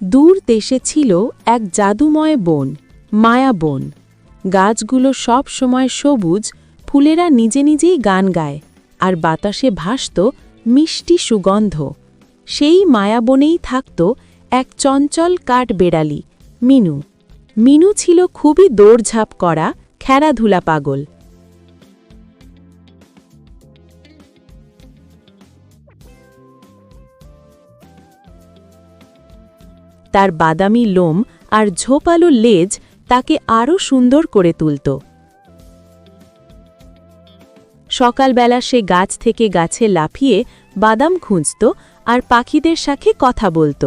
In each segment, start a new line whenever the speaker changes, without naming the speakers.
দূর দেশে ছিল এক জাদুময় বন, মায়া বন। গাছগুলো সব সময় সবুজ, ফুলেরা নিজে নিজেই গান গায়, আর বাতাসে ভাসত মিষ্টি সুগন্ধ। সেই মায়াবনেই থাকত এক চঞ্চল কাঠবেড়ালি, মিনু। মিনু ছিল খুবই দৌড়ঝাঁপ করা, খেলাধুলা পাগল। তার বাদামি লোম আর ঝোপালো লেজ তাকে আরও সুন্দর করে তুলত। সকালবেলা সে গাছ থেকে গাছে লাফিয়ে বাদাম খুঁজত আর পাখিদের সাথে কথা বলত।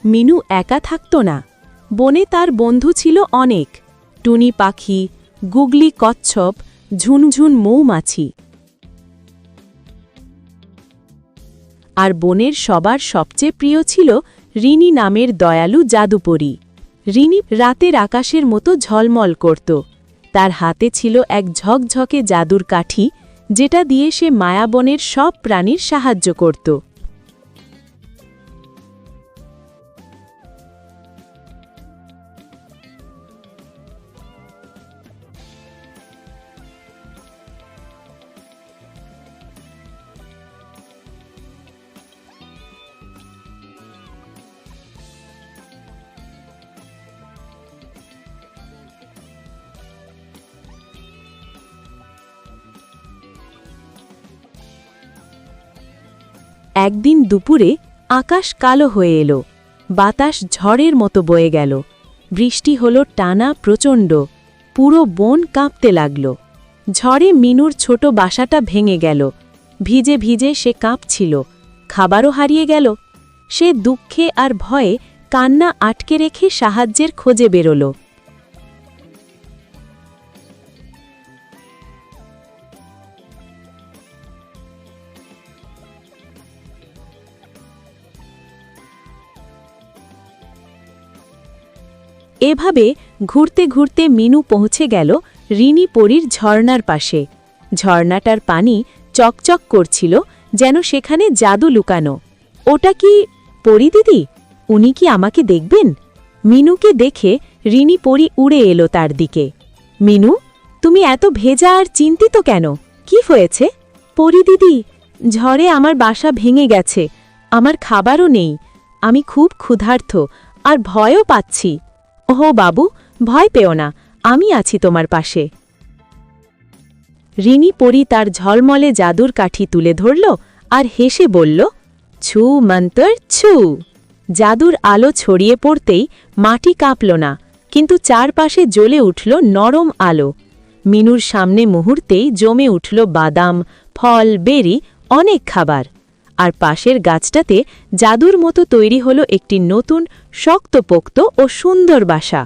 মিনু একা থাকত না, বনে তার বন্ধু ছিল অনেক, টুনি পাখি, গুগলি কচ্ছপ, ঝুনঝুন মৌমাছি। আর বনের সবার সবচেয়ে প্রিয় ছিল রিনি নামের দয়ালু জাদুপরী। রিনি রাতের আকাশের মতো ঝলমল করত। তার হাতে ছিল এক ঝকঝকে জাদুর কাঠি, যেটা দিয়ে সে মায়াবনের সব প্রাণীর সাহায্য করত। একদিন দুপুরে আকাশ কালো হয়ে এলো, বাতাস ঝড়ের মতো বয়ে গেল, বৃষ্টি হলো টানা প্রচণ্ড, পুরো বন কাঁপতে লাগল। ঝড়ে মিনুর ছোট বাসাটা ভেঙে গেল, ভিজে ভিজে সে কাঁপছিল, খাবারও হারিয়ে গেল। সে দুঃখে আর ভয়ে কান্না আটকে রেখে সাহায্যের খোঁজে বেরোল। এভাবে ঘুরতে ঘুরতে মিনু পৌঁছে গেল রিনি পরীর ঝর্ণার পাশে। ঝর্ণাটার পানি চকচক করছিল, যেন সেখানে জাদু লুকানো। ওটা কি পরী দিদি? উনি কি আমাকে দেখবেন? মিনুকে দেখে রিনি পরী উড়ে এলো তার দিকে। মিনু, তুমি এত ভেজা আর চিন্তিত কেন? কি হয়েছে? পরী দিদি, ঝড়ে আমার বাসা ভেঙে গেছে, আমার খাবারও নেই, আমি খুব ক্ষুধার্ত আর ভয়ও পাচ্ছি। ওহো বাবু, ভয় পেও না, আমি আছি তোমার পাশে। রিনি পরী তার ঝলমলে জাদুর কাঠি তুলে ধরল আর হেসে বলল, ছু মন্তর ছু। জাদুর আলো ছড়িয়ে পড়তেই মাটি কাঁপল না, কিন্তু চারপাশে জ্বলে উঠল নরম আলো। মিনুর সামনে মুহূর্তেই জমে উঠল বাদাম, ফল, বেরি, অনেক খাবার। আর পাশের গাছটাতে জাদুর মতো তৈরি হলো একটি নতুন শক্তপোক্ত ও সুন্দর বাসা।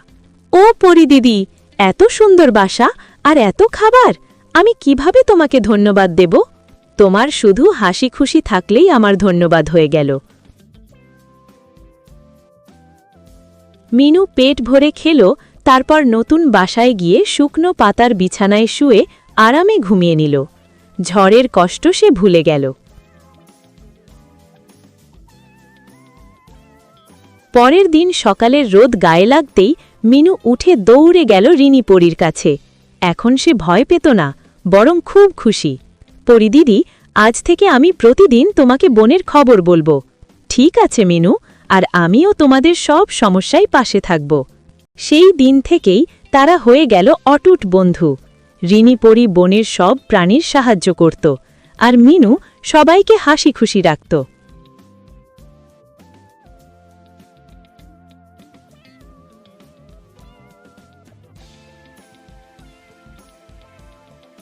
ও পরী দিদি, এত সুন্দর বাসা আর এত খাবার, আমি কিভাবে তোমাকে ধন্যবাদ দেব? তোমার শুধু হাসি খুশি থাকলেই আমার ধন্যবাদ হয়ে গেল। মিনু পেট ভরে খেল, তারপর নতুন বাসায় গিয়ে শুকনো পাতার বিছানায় শুয়ে আরামে ঘুমিয়ে নিল। ঝড়ের কষ্ট সে ভুলে গেল। পরের দিন সকালের রোদ গায়ে লাগতেই মিনু উঠে দৌড়ে গেল রিনি পরীর কাছে। এখন সে ভয় পেত না, বরং খুব খুশি। পরী দিদি, আজ থেকে আমি প্রতিদিন তোমাকে বনের খবর বলবো। ঠিক আছে মিনু, আর আমিও তোমাদের সব সমস্যায় পাশে থাকব। সেই দিন থেকেই তারা হয়ে গেল অটুট বন্ধু। রিনি পরী বনের সব প্রাণীর সাহায্য করত, আর মিনু সবাইকে হাসি খুশি রাখত।